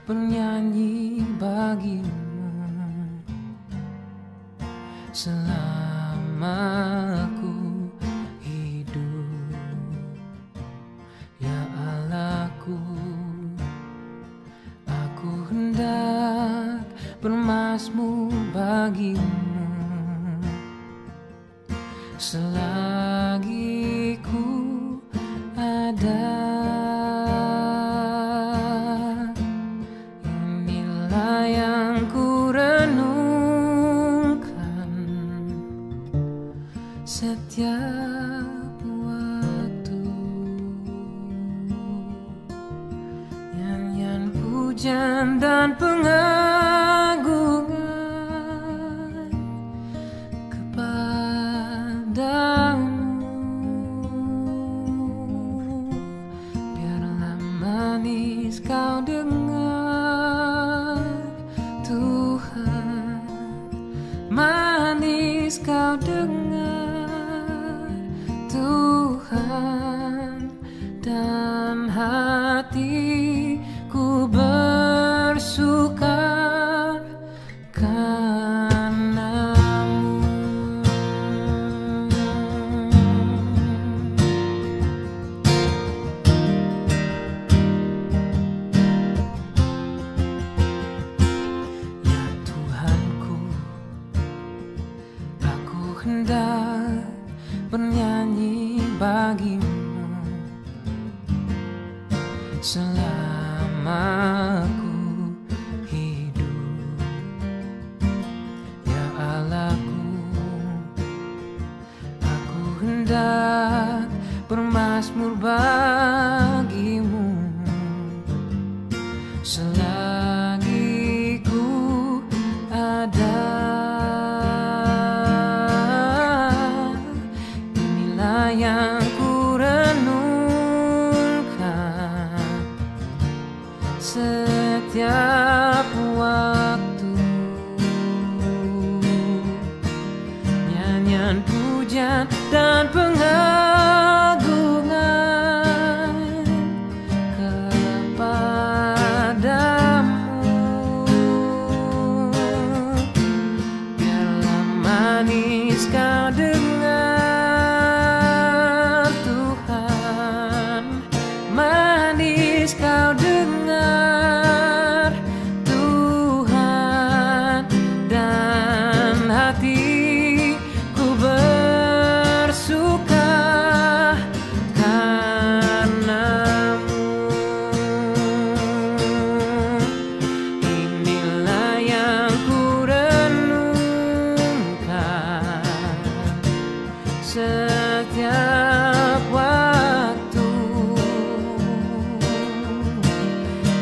bernyanyi bagimu selama aku hidup. Ya Allahku, aku hendak bermazmur bagimu selagi ku ada. Inilah yang ku renungkan setiap waktu. Nyanyian pujian dan pengagungan kepadamu. Biarlah manis kau dengar, Tuhan, manis kau dengar, Tuhan, dan hatiku bersuka karena-Mu. Ya Tuhanku, aku hendak bernyanyi bagimu selama aku hidup. Ya Allahku, aku hendak bermazmur bagimu selagi ku ada. Inilah yang ku renungkan setiap waktu. Nyanyian pujian dan pengagungan kepadamu. Biarlah manis kau dengar, Tuhan, manis kau dengar, Tuhan, dan hatiku bersuka karena-Mu. Inilah yang ku renungkan setiap waktu.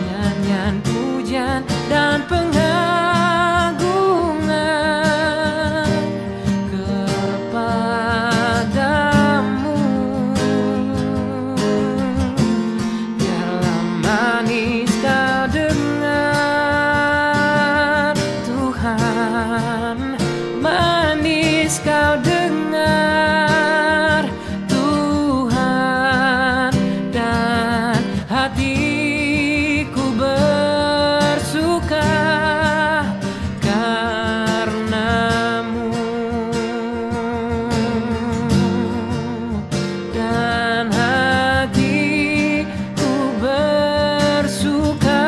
Nyanyian pujian dan pengagungan kepadamu. Biarlah manis kau dengar, Tuhan, manis kau dengar, Tuhan, dan hatiku bersuka karena-Mu, dan hatiku bersuka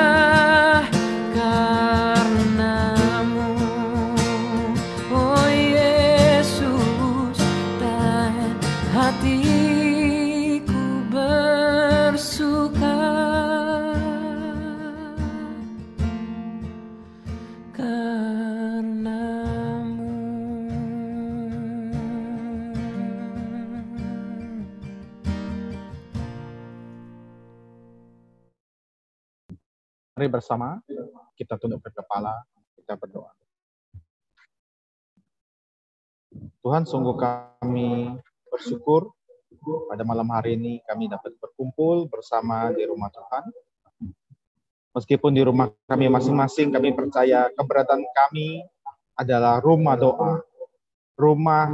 karena-Mu. Oh Yesus, dan hatiku bersuka karena-Mu. Mari bersama kita tundukkan kepala, kita berdoa. Tuhan, sungguh kami bersyukur pada malam hari ini kami dapat berkumpul bersama di rumah Tuhan. Meskipun di rumah kami masing-masing, kami percaya keberadaan kami adalah rumah doa, rumah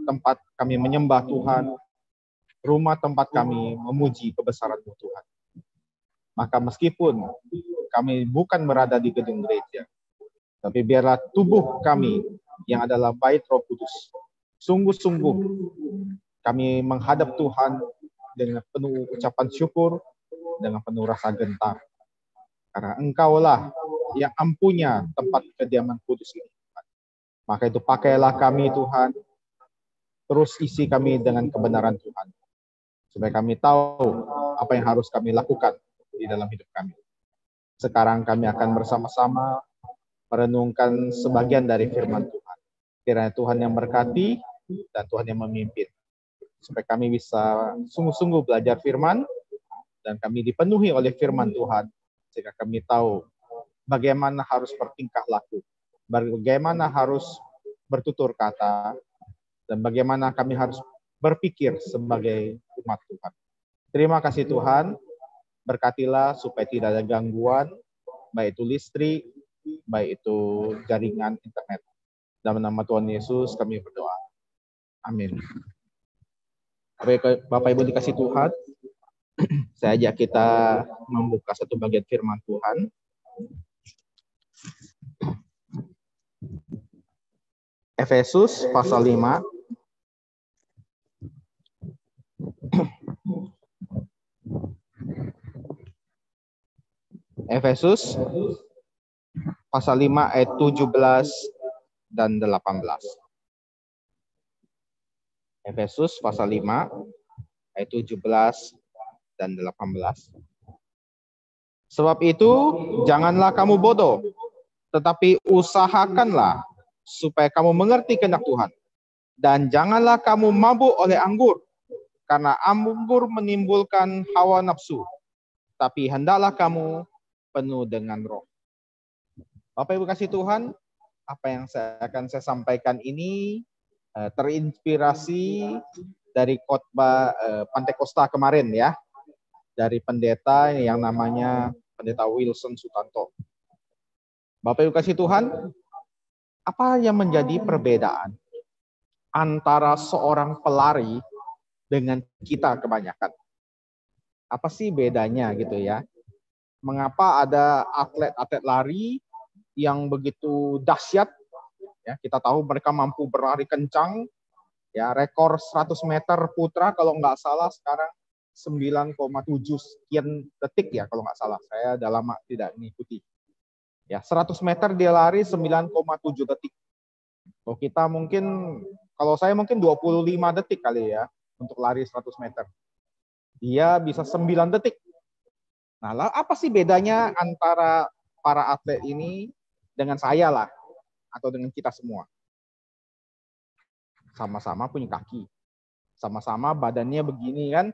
tempat kami menyembah Tuhan, rumah tempat kami memuji kebesaran Tuhan. Maka meskipun kami bukan berada di gedung gereja, tapi biarlah tubuh kami yang adalah bait Roh Kudus sungguh-sungguh kami menghadap Tuhan dengan penuh ucapan syukur, dengan penuh rasa gentar. Karena Engkaulah yang ampunya tempat kediaman kudus ini. Maka itu pakailah kami Tuhan, terus isi kami dengan kebenaran Tuhan. Supaya kami tahu apa yang harus kami lakukan di dalam hidup kami. Sekarang kami akan bersama-sama merenungkan sebagian dari firman Tuhan. Kiranya Tuhan yang berkati dan Tuhan yang memimpin. Supaya kami bisa sungguh-sungguh belajar firman dan kami dipenuhi oleh firman Tuhan. Sehingga kami tahu bagaimana harus bertingkah laku, bagaimana harus bertutur kata, dan bagaimana kami harus berpikir sebagai umat Tuhan. Terima kasih Tuhan, berkatilah supaya tidak ada gangguan, baik itu listrik, baik itu jaringan internet. Dalam nama Tuhan Yesus kami berdoa. Amin. Bapak Ibu dikasih Tuhan, saya ajak kita membuka satu bagian firman Tuhan. Efesus pasal 5. Efesus pasal 5 ayat 17 dan 18. Efesus pasal 5 ayat 17 dan 18. Sebab itu janganlah kamu bodoh, tetapi usahakanlah supaya kamu mengerti kehendak Tuhan. Dan janganlah kamu mabuk oleh anggur, karena anggur menimbulkan hawa nafsu. Tapi hendaklah kamu penuh dengan roh. Bapak Ibu kasih Tuhan, apa yang akan saya sampaikan ini terinspirasi dari khotbah Pantekosta kemarin ya, dari pendeta yang namanya Pendeta Wilson Sutanto. Bapak Ibu kasih Tuhan, apa yang menjadi perbedaan antara seorang pelari dengan kita kebanyakan? Apa sih bedanya gitu ya? Mengapa ada atlet-atlet lari yang begitu dahsyat? Ya, kita tahu mereka mampu berlari kencang. Ya, rekor 100 meter putra kalau nggak salah sekarang 9,7 sekian detik ya kalau nggak salah. Saya udah lama tidak mengikuti. Ya, 100 meter dia lari 9,7 detik. Kalau kita mungkin, kalau saya mungkin 25 detik kali ya untuk lari 100 meter. Dia bisa 9 detik. Nah, apa sih bedanya antara para atlet ini dengan saya lah, atau dengan kita semua? Sama-sama punya kaki. Sama-sama badannya begini kan.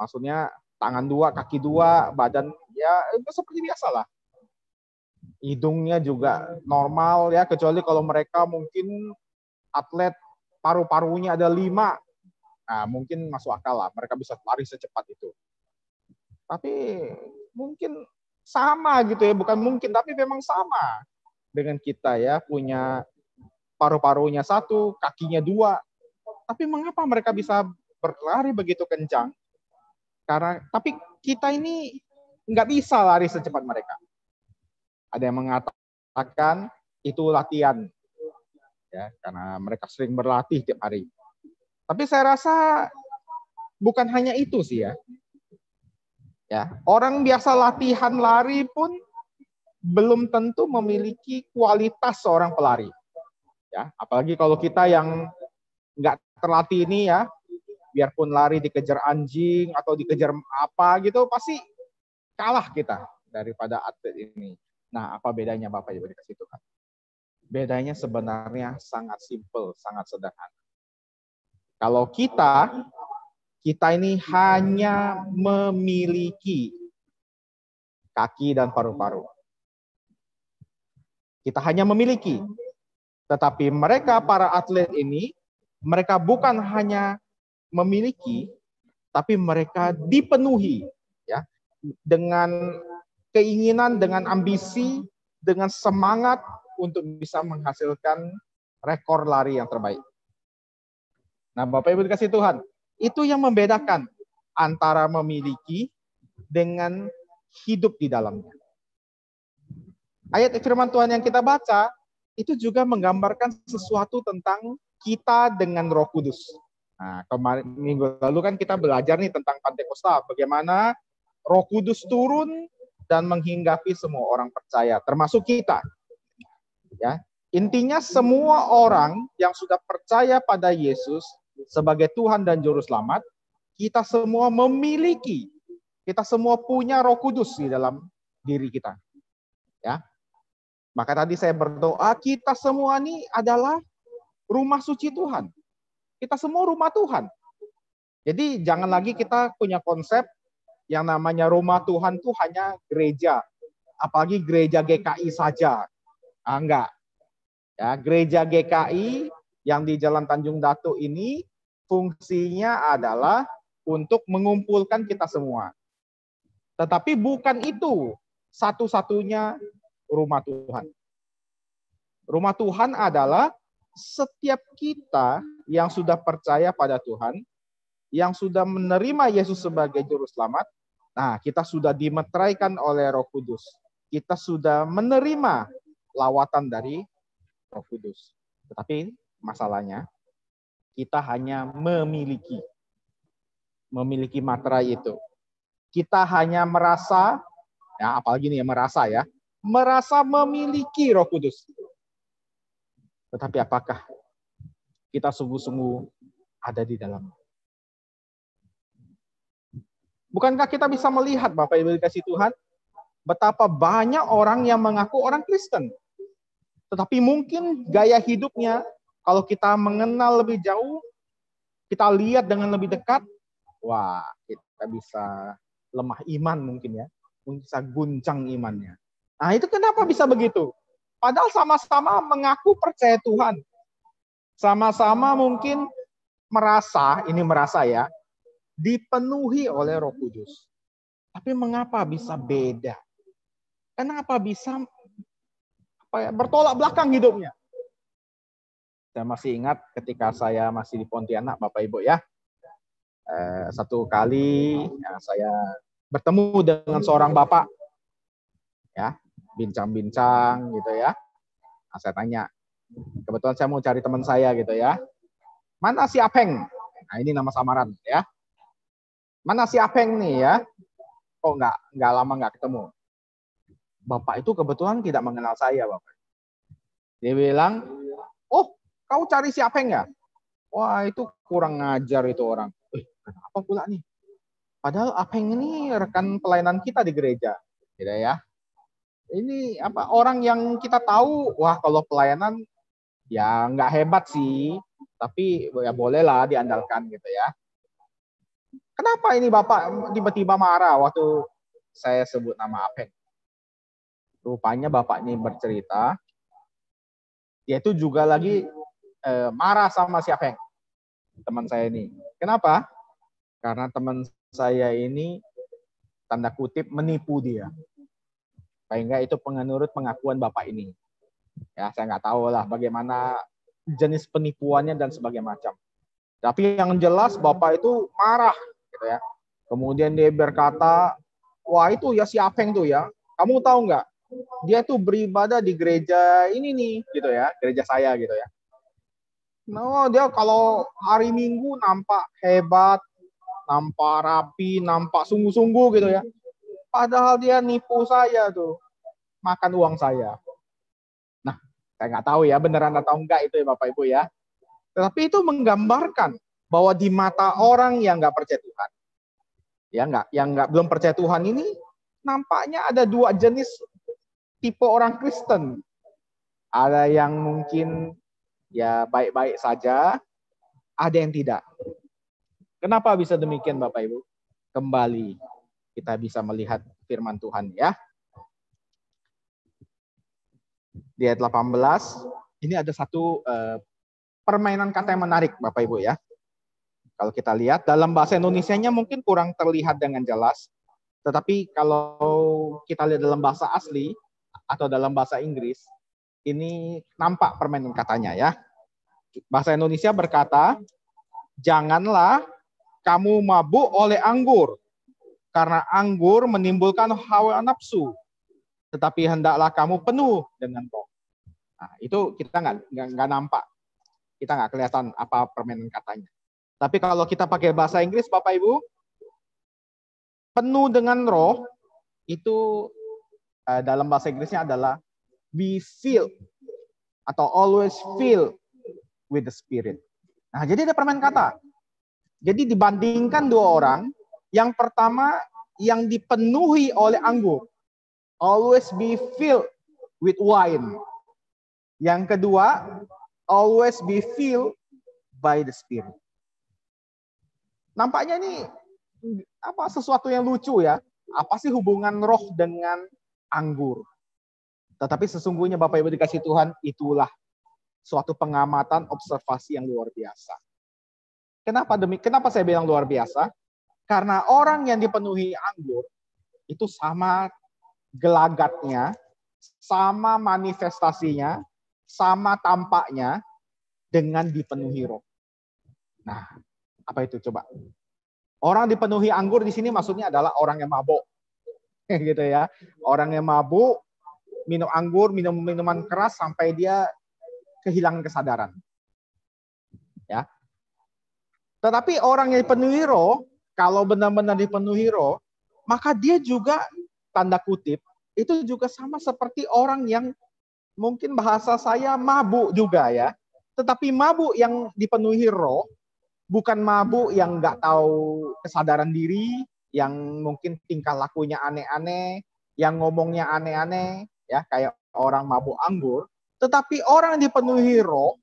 Maksudnya tangan 2, kaki 2, badan ya seperti biasa lah. Hidungnya juga normal ya, kecuali kalau mereka mungkin atlet paru-parunya ada 5. Nah, mungkin masuk akal lah, mereka bisa lari secepat itu. Tapi mungkin sama gitu ya, bukan mungkin, tapi memang sama dengan kita ya, punya paru-parunya 1, kakinya 2. Tapi mengapa mereka bisa berlari begitu kencang? Tapi kita ini nggak bisa lari secepat mereka. Ada yang mengatakan itu latihan, ya, karena mereka sering berlatih tiap hari. Tapi saya rasa bukan hanya itu sih ya. Ya, orang biasa latihan lari pun belum tentu memiliki kualitas seorang pelari. Ya, apalagi kalau kita yang nggak terlatih ini ya, biarpun lari dikejar anjing atau dikejar apa gitu, pasti kalah kita daripada atlet ini. Nah, apa bedanya Bapak Ibu dikasih Tuhan? Bedanya sebenarnya sangat simpel, sangat sederhana. Kalau kita ini hanya memiliki kaki dan paru-paru. Kita hanya memiliki. Tetapi mereka, para atlet ini, mereka bukan hanya memiliki, tapi mereka dipenuhi ya, dengan keinginan, dengan ambisi, dengan semangat untuk bisa menghasilkan rekor lari yang terbaik. Nah, Bapak Ibu dikasih Tuhan, itu yang membedakan antara memiliki dengan hidup di dalamnya. Ayat firman Tuhan yang kita baca itu juga menggambarkan sesuatu tentang kita dengan Roh Kudus. Nah, kemarin minggu lalu kan kita belajar nih tentang Pantekosta, bagaimana Roh Kudus turun dan menghinggapi semua orang percaya, termasuk kita. Ya, intinya semua orang yang sudah percaya pada Yesus sebagai Tuhan dan Juru Selamat, kita semua memiliki, kita semua punya Roh Kudus di dalam diri kita. Ya, maka tadi saya berdoa, kita semua ini adalah rumah suci Tuhan. Kita semua rumah Tuhan. Jadi jangan lagi kita punya konsep yang namanya rumah Tuhan itu hanya gereja. Apalagi gereja GKI saja. Enggak. Ya, gereja GKI yang di Jalan Tanjung Datu ini fungsinya adalah untuk mengumpulkan kita semua. Tetapi bukan itu satu-satunya rumah Tuhan. Rumah Tuhan adalah setiap kita yang sudah percaya pada Tuhan, yang sudah menerima Yesus sebagai Juru Selamat. Nah, kita sudah dimeteraikan oleh Roh Kudus. Kita sudah menerima lawatan dari Roh Kudus. Tetapi masalahnya, kita hanya memiliki materai itu. Kita hanya merasa, ya apalagi nih merasa memiliki Roh Kudus. Tetapi apakah kita sungguh-sungguh ada di dalamnya? Bukankah kita bisa melihat, Bapak Ibu dikasih Tuhan, betapa banyak orang yang mengaku orang Kristen, tetapi mungkin gaya hidupnya, kalau kita mengenal lebih jauh, kita lihat dengan lebih dekat, wah, kita bisa lemah iman mungkin ya, bisa guncang imannya. Nah, itu kenapa bisa begitu? Padahal sama-sama mengaku percaya Tuhan. Sama-sama mungkin merasa ya, dipenuhi oleh Roh Kudus. Tapi mengapa bisa beda? Kenapa bisa bertolak belakang hidupnya? Saya masih ingat ketika saya masih di Pontianak, Bapak Ibu ya. Satu kali ya, saya bertemu dengan seorang bapak. Ya, bincang-bincang gitu ya. Nah, saya tanya, kebetulan saya mau cari teman saya gitu ya. Mana si Apeng? Nah, ini nama samaran ya. Mana si Apeng nih ya? Kok nggak lama nggak ketemu. Bapak itu kebetulan tidak mengenal saya, Bapak. Dia bilang, "Oh, kau cari si Apeng ya?" Wah, itu kurang ngajar itu orang. Kenapa pula nih? Padahal Apeng ini rekan pelayanan kita di gereja, gitu ya. Ini orang yang kita tahu, wah kalau pelayanan ya nggak hebat sih, tapi ya bolehlah diandalkan gitu ya. Kenapa ini Bapak tiba-tiba marah waktu saya sebut nama Apeng? Rupanya Bapak ini bercerita, dia itu juga lagi marah sama si Apeng, teman saya ini. Kenapa? Karena teman saya ini tanda kutip menipu dia. Sehingga itu menurut pengakuan Bapak ini. Ya, saya nggak tahu lah bagaimana jenis penipuannya dan sebagainya macam. Tapi yang jelas Bapak itu marah, gitu ya. Kemudian dia berkata, wah itu ya si Apeng tuh ya. Kamu tahu nggak? Dia tuh beribadah di gereja ini nih, gitu ya, gereja saya gitu ya. No, dia kalau hari Minggu nampak hebat, nampak rapi, nampak sungguh-sungguh gitu ya. Padahal dia nipu saya tuh, makan uang saya. Nah, saya nggak tahu ya beneran atau enggak itu ya Bapak Ibu ya. Tetapi itu menggambarkan bahwa di mata orang yang nggak percaya Tuhan, yang belum percaya Tuhan ini, nampaknya ada dua jenis tipe orang Kristen. Ada yang mungkin ya baik-baik saja, ada yang tidak. Kenapa bisa demikian Bapak Ibu? Kembali kita bisa melihat firman Tuhan ya. Di ayat 18, ini ada satu permainan kata yang menarik Bapak Ibu ya. Kalau kita lihat dalam bahasa Indonesianya mungkin kurang terlihat dengan jelas. Tetapi kalau kita lihat dalam bahasa asli atau dalam bahasa Inggris, ini nampak permainan katanya ya. Bahasa Indonesia berkata, janganlah kamu mabuk oleh anggur, karena anggur menimbulkan hawa nafsu. tetapi hendaklah kamu penuh dengan roh. Nah, itu kita nggak nampak. Kita nggak kelihatan apa permainan katanya. Tapi kalau kita pakai bahasa Inggris, Bapak Ibu, penuh dengan roh, itu dalam bahasa Inggrisnya adalah be filled atau always filled with the Spirit. Nah, jadi ada permainan kata. Jadi dibandingkan dua orang, yang pertama yang dipenuhi oleh anggur, always be filled with wine. Yang kedua, always be filled by the Spirit. Nampaknya ini sesuatu yang lucu ya. Apa sih hubungan roh dengan anggur? Tetapi sesungguhnya Bapak Ibu dikasih Tuhan, itulah suatu pengamatan observasi yang luar biasa. Kenapa saya bilang luar biasa? Karena orang yang dipenuhi anggur itu sama gelagatnya, sama manifestasinya, sama tampaknya dengan dipenuhi roh. Nah, apa itu coba? Orang dipenuhi anggur di sini maksudnya adalah orang yang mabuk. Gitu ya. Orang yang mabuk, minum anggur, minum minuman keras sampai dia kehilangan kesadaran. Ya. Tetapi orang yang dipenuhi roh, kalau benar-benar dipenuhi roh, maka dia juga, tanda kutip, itu juga sama seperti orang yang mungkin bahasa saya mabuk juga ya. Tetapi mabuk yang dipenuhi roh, bukan mabuk yang nggak tahu kesadaran diri, yang mungkin tingkah lakunya aneh-aneh, yang ngomongnya aneh-aneh, ya kayak orang mabuk anggur. Tetapi orang yang dipenuhi roh,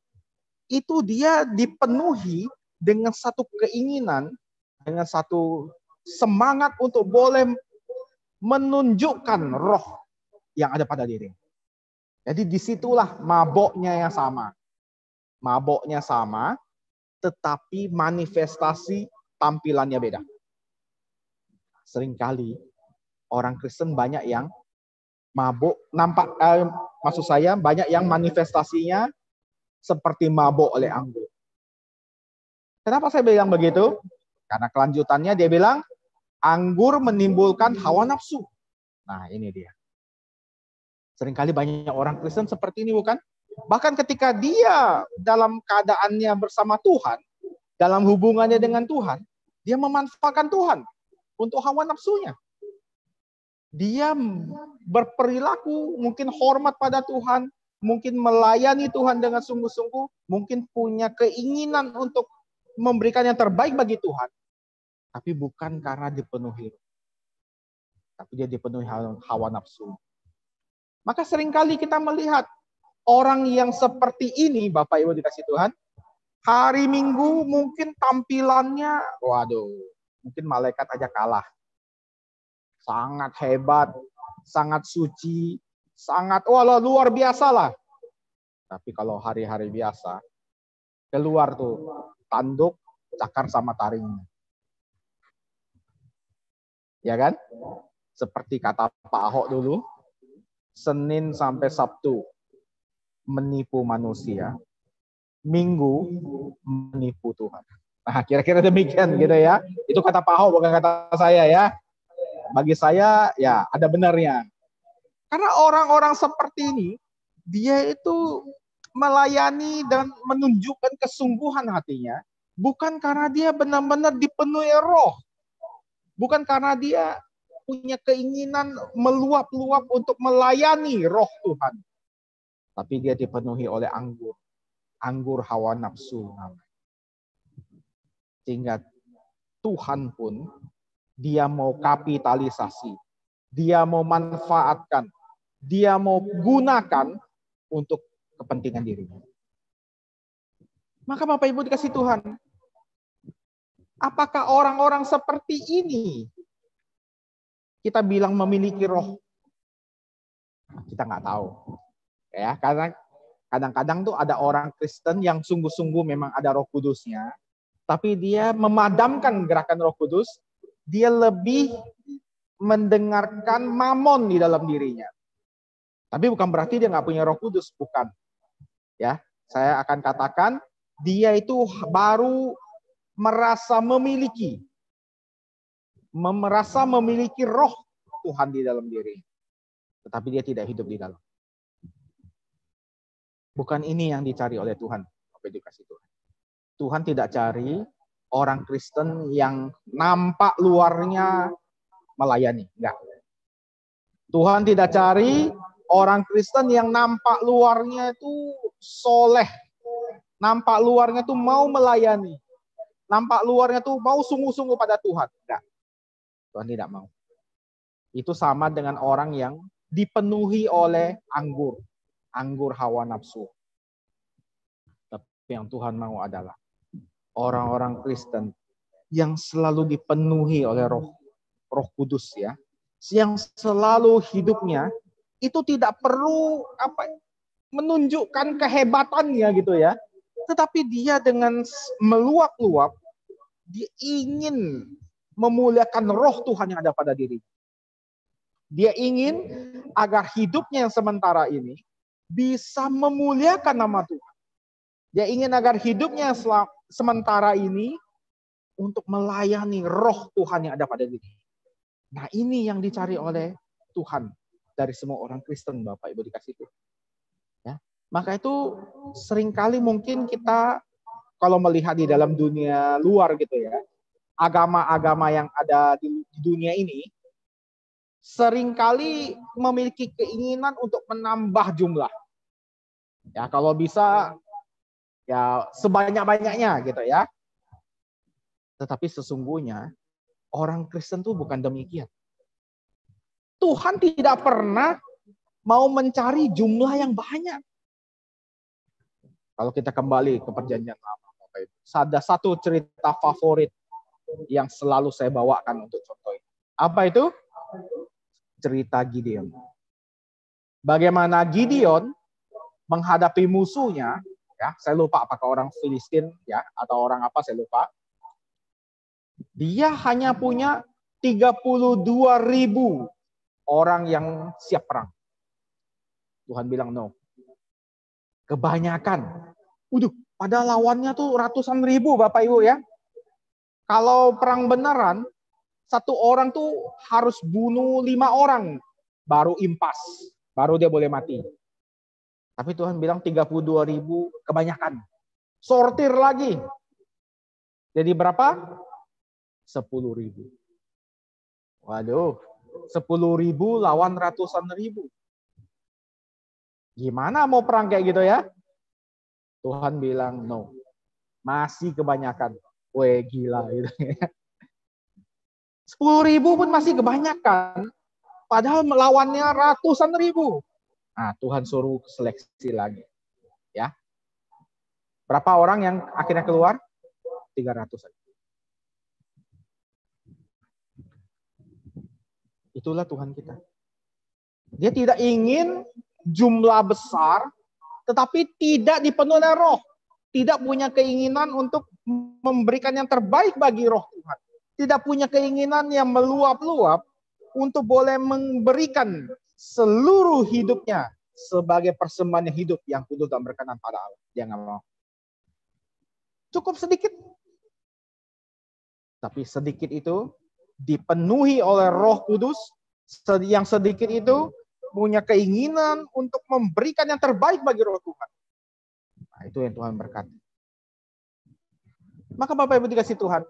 itu dia dipenuhi dengan satu keinginan, dengan satu semangat untuk boleh menunjukkan roh yang ada pada diri. Jadi disitulah maboknya yang sama. Maboknya sama, tetapi manifestasi tampilannya beda. Seringkali orang Kristen banyak yang mabuk, maksud saya banyak yang manifestasinya seperti mabuk oleh anggur. Kenapa saya bilang begitu? Karena kelanjutannya dia bilang, anggur menimbulkan hawa nafsu. Nah, ini dia. Seringkali banyak orang Kristen seperti ini, bukan? Bahkan ketika dia dalam keadaannya bersama Tuhan, dalam hubungannya dengan Tuhan, dia memanfaatkan Tuhan untuk hawa nafsunya. Dia berperilaku mungkin hormat pada Tuhan, mungkin melayani Tuhan dengan sungguh-sungguh, mungkin punya keinginan untuk memberikan yang terbaik bagi Tuhan. Tapi bukan karena dipenuhi, tapi dia dipenuhi hawa nafsu. Maka seringkali kita melihat orang yang seperti ini, Bapak Ibu dikasih Tuhan, hari Minggu mungkin tampilannya, waduh, mungkin malaikat aja kalah. Sangat hebat, sangat suci, sangat, luar biasa lah. Tapi kalau hari-hari biasa, keluar tuh tanduk, cakar sama taringnya. Ya kan? Seperti kata Pak Ahok dulu, Senin sampai Sabtu menipu manusia, Minggu menipu Tuhan. Nah, kira-kira demikian gitu ya. Itu kata Pak Ahok, bukan kata saya ya. Bagi saya ya ada benarnya. Karena orang-orang seperti ini, dia itu melayani dan menunjukkan kesungguhan hatinya, bukan karena dia benar-benar dipenuhi roh. Bukan karena dia punya keinginan meluap-luap untuk melayani roh Tuhan. Tapi dia dipenuhi oleh anggur. Anggur hawa nafsu. Sehingga Tuhan pun dia mau kapitalisasi. Dia mau manfaatkan. Dia mau gunakan untuk kepentingan dirinya. Maka Bapak Ibu dikasih Tuhan, apakah orang-orang seperti ini kita bilang memiliki roh? Kita nggak tahu. Ya, karena kadang-kadang tuh ada orang Kristen yang sungguh-sungguh memang ada Roh Kudusnya, tapi dia memadamkan gerakan Roh Kudus, dia lebih mendengarkan mamon di dalam dirinya. Tapi bukan berarti dia nggak punya Roh Kudus, bukan. Ya, saya akan katakan dia itu baru merasa memiliki roh Tuhan di dalam diri. tetapi dia tidak hidup di dalam. Bukan ini yang dicari oleh Tuhan, Bapak Ibu dikasih Tuhan. Tuhan tidak cari orang Kristen yang nampak luarnya melayani. Enggak. Tuhan tidak cari orang Kristen yang nampak luarnya itu soleh. Nampak luarnya itu mau melayani. Nampak luarnya itu mau sungguh-sungguh pada Tuhan. Enggak. Tuhan tidak mau. Itu sama dengan orang yang dipenuhi oleh anggur hawa nafsu. Tapi yang Tuhan mau adalah orang-orang Kristen yang selalu dipenuhi oleh Roh Kudus ya, yang selalu hidupnya itu tidak perlu menunjukkan kehebatannya gitu ya, tetapi dia dengan meluap-luap dia ingin memuliakan Roh Tuhan yang ada pada diri. Dia ingin agar hidupnya yang sementara ini bisa memuliakan nama Tuhan. Dia ingin agar hidupnya sementara ini untuk melayani Roh Tuhan yang ada pada diri. Nah, ini yang dicari oleh Tuhan dari semua orang Kristen, Bapak Ibu dikasih Tuhan. Ya. Maka itu seringkali mungkin kita kalau melihat di dalam dunia luar gitu ya, agama-agama yang ada di dunia ini seringkali memiliki keinginan untuk menambah jumlah. Ya, kalau bisa ya sebanyak-banyaknya gitu ya. Tetapi sesungguhnya orang Kristen itu bukan demikian. Tuhan tidak pernah mau mencari jumlah yang banyak. Kalau kita kembali ke perjanjian lama, Bapak Ibu, ada satu cerita favorit yang selalu saya bawakan untuk contoh ini. Apa itu? Cerita Gideon. Bagaimana Gideon menghadapi musuhnya, ya, saya lupa apakah orang Filistin ya atau orang apa saya lupa. Dia hanya punya 32.000 orang yang siap perang. Tuhan bilang no. Kebanyakan. Pada lawannya tuh ratusan ribu Bapak Ibu ya. Kalau perang beneran, satu orang tuh harus bunuh 5 orang. Baru impas. Baru dia boleh mati. Tapi Tuhan bilang 32.000 kebanyakan. Sortir lagi. Jadi berapa? 10.000. Waduh. 10.000 lawan ratusan ribu. Gimana mau perang kayak gitu ya? Tuhan bilang no. Masih kebanyakan. Weh gila gitu. 10.000 pun masih kebanyakan. Padahal melawannya ratusan ribu. Nah, Tuhan suruh seleksi lagi. Ya. Berapa orang yang akhirnya keluar? 300. Itulah Tuhan kita. Dia tidak ingin jumlah besar, tetapi tidak dipenuhi oleh Roh. Tidak punya keinginan untuk memberikan yang terbaik bagi Roh Tuhan. Tidak punya keinginan yang meluap-luap untuk boleh memberikan seluruh hidupnya sebagai persembahan hidup yang kudus dan berkenan pada Allah. Dia nggak mau. Cukup sedikit. Tapi sedikit itu dipenuhi oleh Roh Kudus, yang sedikit itu punya keinginan untuk memberikan yang terbaik bagi Roh Tuhan. Nah, itu yang Tuhan berkati. Maka Bapak Ibu dikasih Tuhan,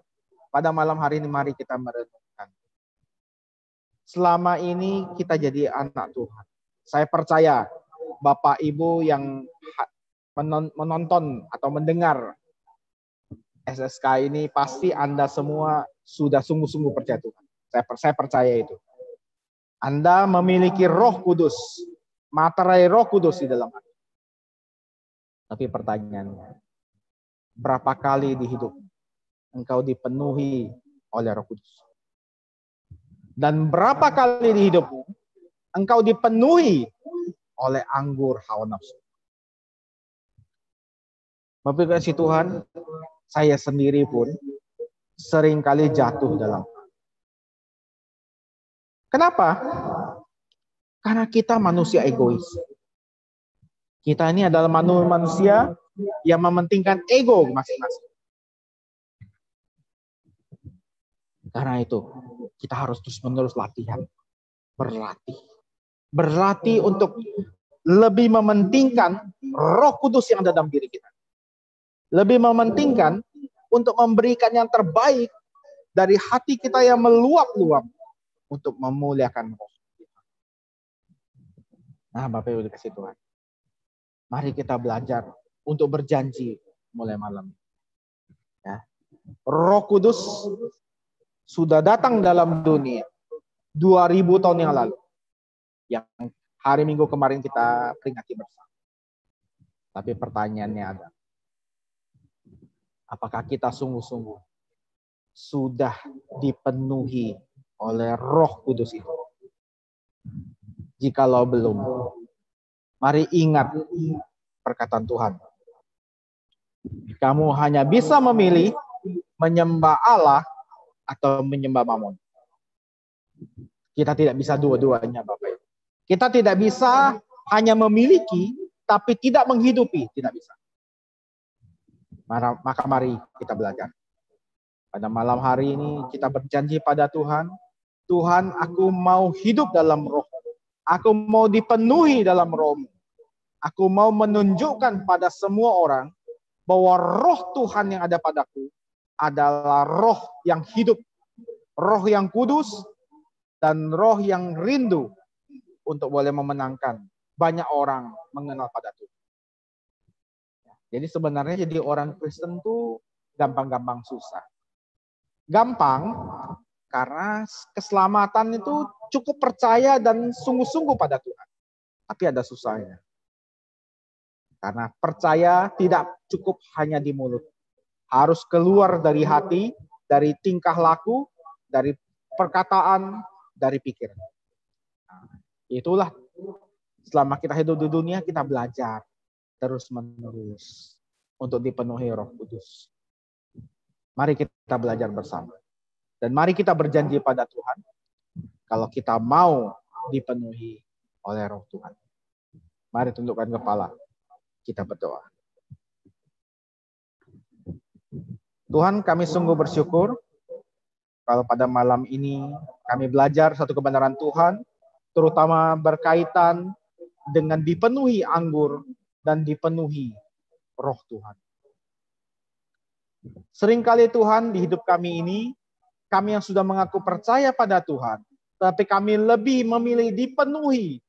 pada malam hari ini mari kita merenungkan. Selama ini kita jadi anak Tuhan. Saya percaya Bapak Ibu yang menonton atau mendengar SSK ini pasti Anda semua sudah sungguh-sungguh percaya Tuhan. Saya percaya itu. Anda memiliki Roh Kudus, materai Roh Kudus di dalam hati. Tapi pertanyaannya, berapa kali di hidup engkau dipenuhi oleh Roh Kudus? Dan berapa kali di hidupmu engkau dipenuhi oleh anggur hawa nafsu? Bapak kasih Tuhan, saya sendiri pun seringkali jatuh dalam. Kenapa? Karena kita manusia egois. Kita ini adalah manusia yang mementingkan ego masing-masing. Karena itu, kita harus terus-menerus latihan. Berlatih. Berlatih untuk lebih mementingkan Roh Kudus yang ada dalam diri kita. Lebih mementingkan untuk memberikan yang terbaik dari hati kita yang meluap-luap untuk memuliakan Roh. Nah, Bapak Ibu dikasih Tuhan. Mari kita belajar untuk berjanji mulai malam. Ya. Roh Kudus sudah datang dalam dunia 2000 tahun yang lalu. Yang hari Minggu kemarin kita peringati bersama. Tapi pertanyaannya ada. Apakah kita sungguh-sungguh sudah dipenuhi oleh Roh Kudus itu? Jikalau belum, mari ingat perkataan Tuhan. Kamu hanya bisa memilih menyembah Allah atau menyembah Mammon. Kita tidak bisa dua-duanya, Bapak Ibu. Kita tidak bisa hanya memiliki, tapi tidak menghidupi. Tidak bisa. Maka mari kita belajar. Pada malam hari ini kita berjanji pada Tuhan. Tuhan, aku mau hidup dalam Roh. Aku mau dipenuhi dalam Roh-Mu. Aku mau menunjukkan pada semua orang bahwa Roh Tuhan yang ada padaku adalah Roh yang hidup. Roh yang kudus dan Roh yang rindu untuk boleh memenangkan banyak orang mengenal pada Tuhan. Jadi sebenarnya jadi orang Kristen tuh gampang-gampang susah. Gampang karena keselamatan itu cukup percaya dan sungguh-sungguh pada Tuhan. Tapi ada susahnya. Karena percaya tidak cukup hanya di mulut. Harus keluar dari hati, dari tingkah laku, dari perkataan, dari pikiran. Itulah selama kita hidup di dunia kita belajar terus-menerus untuk dipenuhi Roh Kudus. Mari kita belajar bersama. Dan mari kita berjanji pada Tuhan kalau kita mau dipenuhi oleh Roh Tuhan. Mari tundukkan kepala. Kita berdoa. Tuhan, kami sungguh bersyukur kalau pada malam ini kami belajar satu kebenaran Tuhan, terutama berkaitan dengan dipenuhi anggur dan dipenuhi Roh Tuhan. Seringkali Tuhan di hidup kami ini, kami yang sudah mengaku percaya pada Tuhan, tapi kami lebih memilih dipenuhi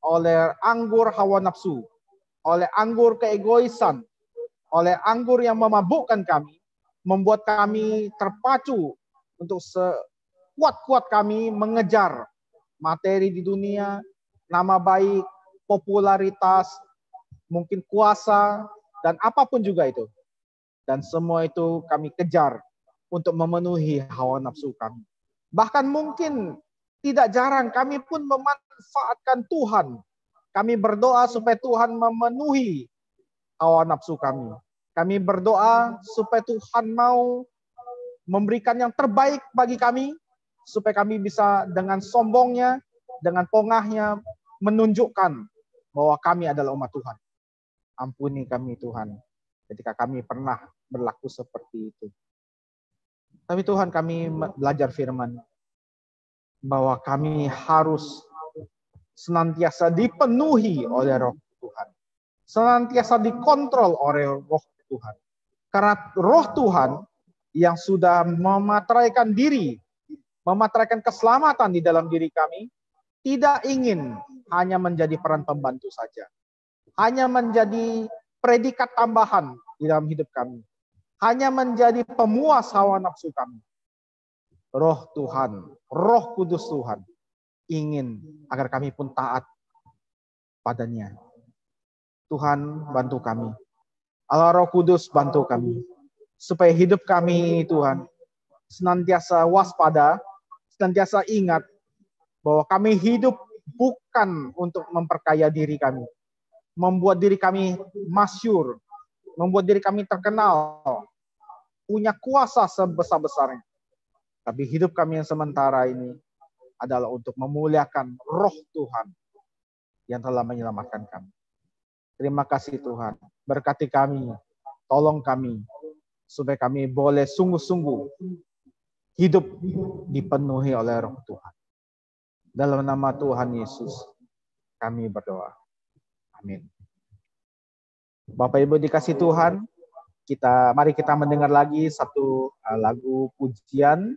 oleh anggur hawa nafsu, oleh anggur keegoisan, oleh anggur yang memabukkan kami, membuat kami terpacu untuk sekuat-kuat kami mengejar materi di dunia, nama baik, popularitas, mungkin kuasa, dan apapun juga itu. Dan semua itu kami kejar untuk memenuhi hawa nafsu kami. Bahkan mungkin tidak jarang kami pun memanfaatkan Tuhan. Kami berdoa supaya Tuhan memenuhi hawa nafsu kami. Kami berdoa supaya Tuhan mau memberikan yang terbaik bagi kami, supaya kami bisa dengan sombongnya, dengan pongahnya, menunjukkan bahwa kami adalah umat Tuhan. Ampuni kami Tuhan, ketika kami pernah berlaku seperti itu. Tapi Tuhan, kami belajar firman bahwa kami harus senantiasa dipenuhi oleh Roh Tuhan. Senantiasa dikontrol oleh Roh Tuhan. Karena Roh Tuhan yang sudah memateraikan diri, memateraikan keselamatan di dalam diri kami, tidak ingin hanya menjadi peran pembantu saja. Hanya menjadi predikat tambahan di dalam hidup kami. Hanya menjadi pemuas hawa nafsu kami. Roh Tuhan, Roh Kudus Tuhan ingin agar kami pun taat padanya. Tuhan, bantu kami. Allah Roh Kudus, bantu kami. Supaya hidup kami, Tuhan, senantiasa waspada, senantiasa ingat bahwa kami hidup bukan untuk memperkaya diri kami. Membuat diri kami masyhur, membuat diri kami terkenal, punya kuasa sebesar-besarnya. Tapi hidup kami yang sementara ini adalah untuk memuliakan Roh Tuhan yang telah menyelamatkan kami. Terima kasih Tuhan. Berkati kami, tolong kami, supaya kami boleh sungguh-sungguh hidup dipenuhi oleh Roh Tuhan. Dalam nama Tuhan Yesus, kami berdoa. Amin. Bapak Ibu dikasih Tuhan, mari kita mendengar lagi satu lagu pujian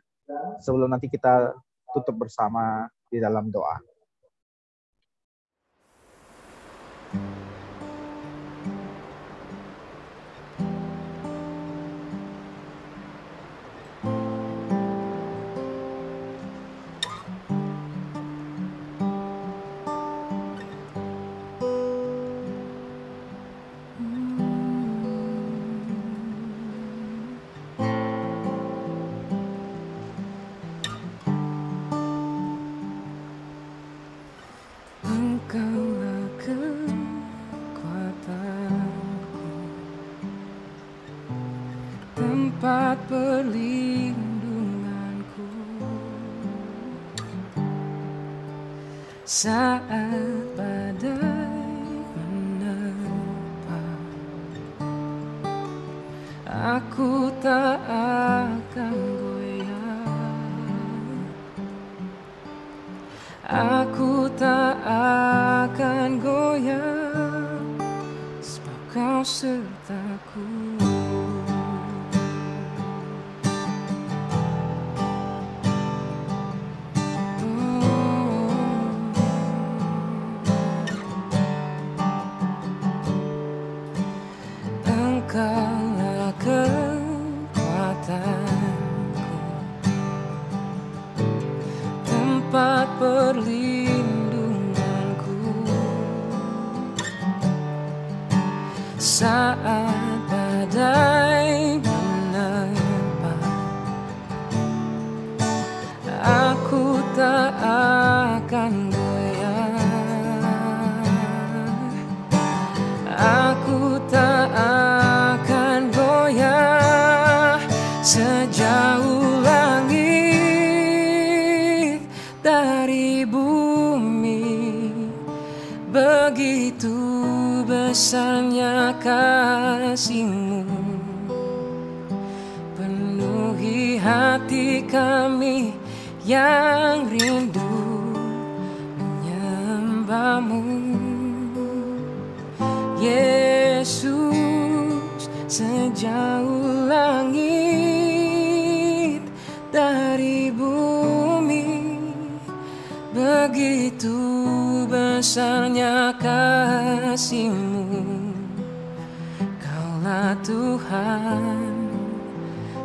sebelum nanti kita tutup bersama di dalam doa. Tempat perlindunganku saat badai menerpa, aku tak akan goyah, aku tak akan goyah, sebab Kau sertaku. Engkaulah kekuatanku, tempat perlindunganku saat badai menerpa, aku tak akan goyah, aku tak akan goyah, sejauh langit dari bumi, begitu besarnya kasih-Mu, penuhi hati kami yang rindu menyembah-Mu. Yesus, sejauh langit dari bumi, begitu besarnya kasih-Mu. Kaulah Tuhan,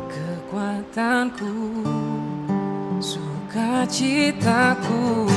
kekuatanku, sukacitaku.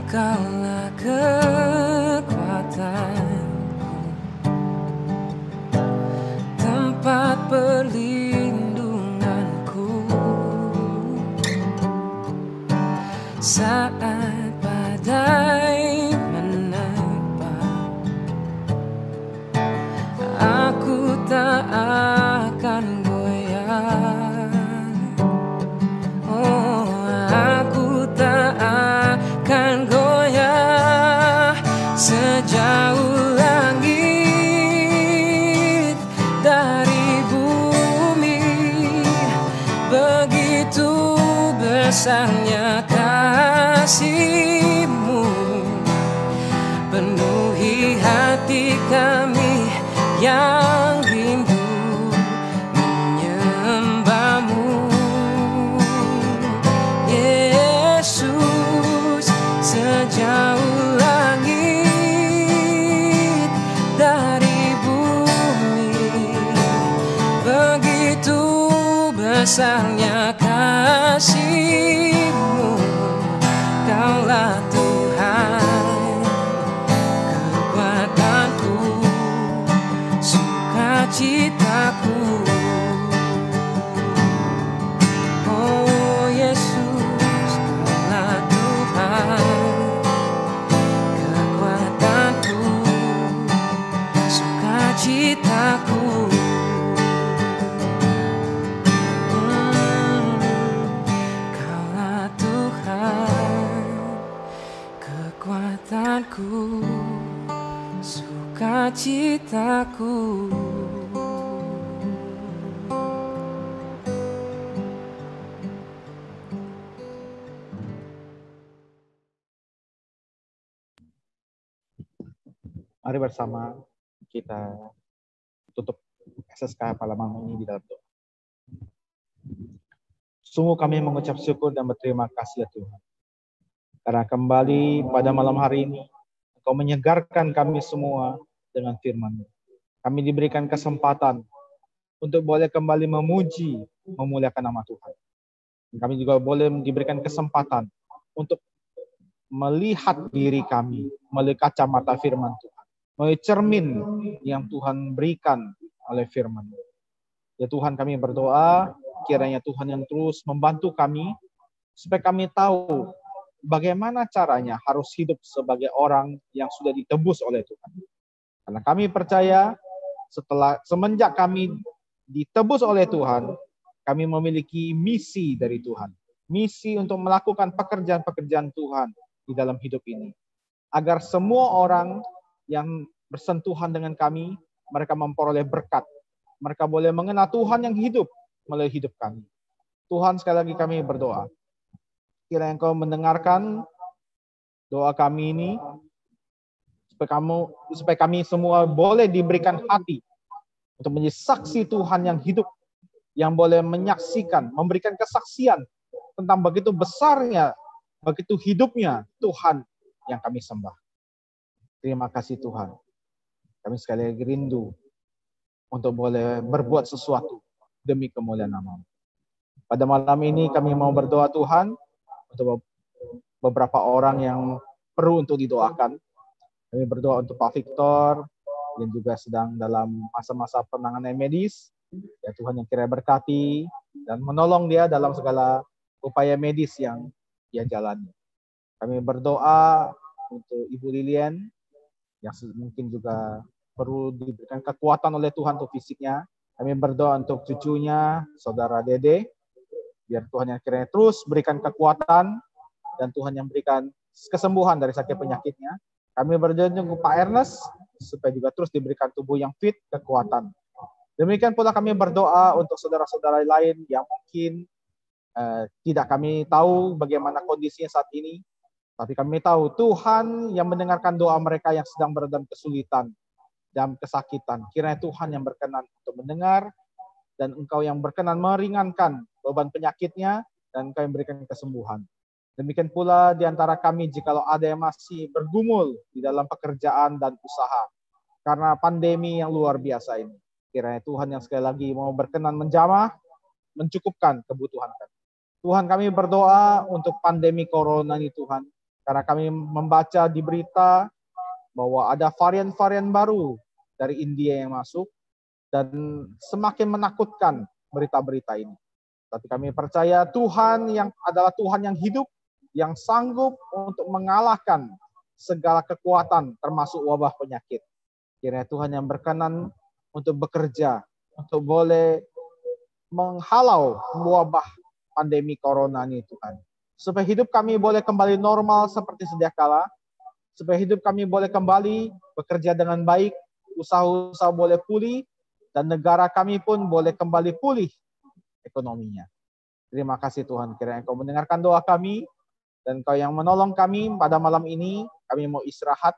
Engkaulah kekuatanku, tempat perlindunganku saat badai menerpa, aku tak akan goyah, oh aku tak akan goyah, sejauh langit dari bumi, begitu besarnya kasih-Mu, penuhi hati kami yang rindu menyembah-Mu. Yesus, sejauh langit dari bumi, begitu besarnya kasih-Mu. Kaulah Tuhan, kekuatanku, sukacitaku. Oh Yesus, Kaulah Tuhan, kekuatanku, sukacitaku. Mari bersama kita tutup SSK pada malam ini di dalam doa. Sungguh kami mengucap syukur dan berterima kasih ya Tuhan. Karena kembali pada malam hari ini, Engkau menyegarkan kami semua dengan firman-Mu. Kami diberikan kesempatan untuk boleh kembali memuji, memuliakan nama Tuhan. Kami juga boleh diberikan kesempatan untuk melihat diri kami melalui kacamata firman Tuhan. Melalui cermin yang Tuhan berikan oleh firman. Ya Tuhan, kami berdoa kiranya Tuhan yang terus membantu kami supaya kami tahu bagaimana caranya harus hidup sebagai orang yang sudah ditebus oleh Tuhan. Karena kami percaya semenjak kami ditebus oleh Tuhan, kami memiliki misi dari Tuhan. Misi untuk melakukan pekerjaan-pekerjaan Tuhan di dalam hidup ini. Agar semua orang yang bersentuhan dengan kami, mereka memperoleh berkat. Mereka boleh mengenal Tuhan yang hidup melalui hidup kami. Tuhan, sekali lagi kami berdoa. Kiranya Engkau mendengarkan doa kami ini, supaya kami semua boleh diberikan hati untuk menjadi saksi Tuhan yang hidup, yang boleh menyaksikan, memberikan kesaksian tentang begitu besarnya, begitu hidupnya Tuhan yang kami sembah. Terima kasih Tuhan. Kami sekali lagi rindu untuk boleh berbuat sesuatu demi kemuliaan nama-Mu. Pada malam ini kami mau berdoa Tuhan untuk beberapa orang yang perlu untuk didoakan. Kami berdoa untuk Pak Victor yang juga sedang dalam masa-masa penanganan medis. Ya Tuhan yang kiranya berkati dan menolong dia dalam segala upaya medis yang dia jalani. Kami berdoa untuk Ibu Lilian yang mungkin juga perlu diberikan kekuatan oleh Tuhan untuk fisiknya. Kami berdoa untuk cucunya, Saudara Dede, biar Tuhan yang kiranya terus berikan kekuatan dan Tuhan yang berikan kesembuhan dari sakit penyakitnya. Kami berdoa untuk Pak Ernest supaya juga terus diberikan tubuh yang fit, kekuatan. Demikian pula kami berdoa untuk saudara-saudara lain yang mungkin tidak kami tahu bagaimana kondisinya saat ini. Tapi kami tahu Tuhan yang mendengarkan doa mereka yang sedang berada dalam kesulitan, dalam kesakitan. Kiranya Tuhan yang berkenan untuk mendengar, dan Engkau yang berkenan meringankan beban penyakitnya, dan Engkau yang berikan kesembuhan. Demikian pula di antara kami jikalau ada yang masih bergumul di dalam pekerjaan dan usaha, karena pandemi yang luar biasa ini. Kiranya Tuhan yang sekali lagi mau berkenan menjamah, mencukupkan kebutuhan kami. Tuhan, kami berdoa untuk pandemi corona ini Tuhan. Karena kami membaca di berita bahwa ada varian-varian baru dari India yang masuk dan semakin menakutkan berita-berita ini. Tapi kami percaya Tuhan yang adalah Tuhan yang hidup, yang sanggup untuk mengalahkan segala kekuatan termasuk wabah penyakit. Kiranya Tuhan yang berkenan untuk bekerja, untuk boleh menghalau wabah pandemi corona ini Tuhan. Supaya hidup kami boleh kembali normal seperti sedia kala. Supaya hidup kami boleh kembali bekerja dengan baik, usaha-usaha boleh pulih, dan negara kami pun boleh kembali pulih ekonominya. Terima kasih Tuhan, kiranya Engkau mendengarkan doa kami, dan Engkau yang menolong kami pada malam ini. Kami mau istirahat.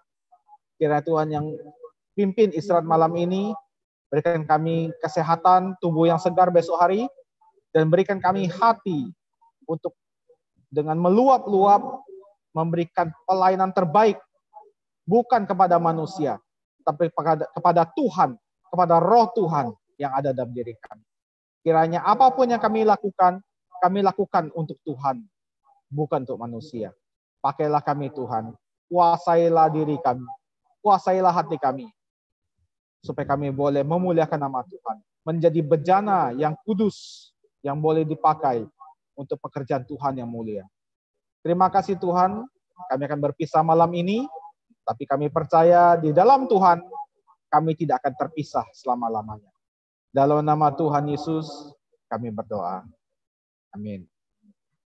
Kiranya Tuhan yang pimpin istirahat malam ini, berikan kami kesehatan, tubuh yang segar besok hari, dan berikan kami hati untuk dengan meluap-luap memberikan pelayanan terbaik, bukan kepada manusia, tapi kepada Tuhan, kepada roh Tuhan yang ada dalam diri kami. Kiranya apapun yang kami lakukan untuk Tuhan, bukan untuk manusia. Pakailah kami Tuhan, kuasailah diri kami, kuasailah hati kami, supaya kami boleh memuliakan nama Tuhan, menjadi bejana yang kudus, yang boleh dipakai untuk pekerjaan Tuhan yang mulia. Terima kasih Tuhan, kami akan berpisah malam ini, tapi kami percaya di dalam Tuhan, kami tidak akan terpisah selama-lamanya. Dalam nama Tuhan Yesus, kami berdoa. Amin.